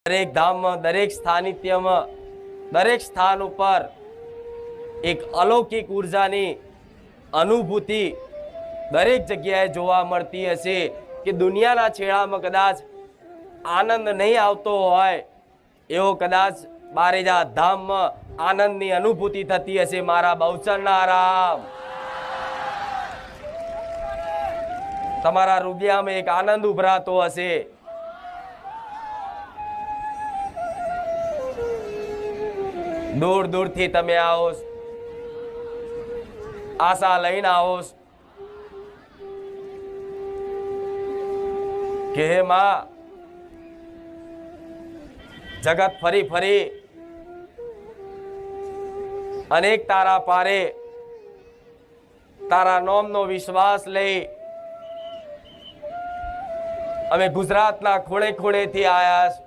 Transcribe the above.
દરેક ધામમાં, દરેક સ્થાનિત્યમાં, દરેક સ્થાન ઉપર એક અલૌકિક ઉર્જાની અનુભૂતિ દરેક જગ્યાએ જોવા મળતી હશે કે દુનિયાના છેડામાં કદાચ આનંદ નહીં આવતો હોય એવો કદાચ બારેજા ધામમાં આનંદની અનુભૂતિ થતી હશે। મારા બહુચરના રામ, તમારા હૃદયમાં એક આનંદ ઉભરાતો હશે। દૂર દૂરથી તમે આવો, આશા લઈને આવો કે હે માં, જગત ફરી ફરી અનેક તારા પારે તારા નોમનો વિશ્વાસ લઈ અમે ગુજરાતના ખૂણે ખૂણેથી આયા।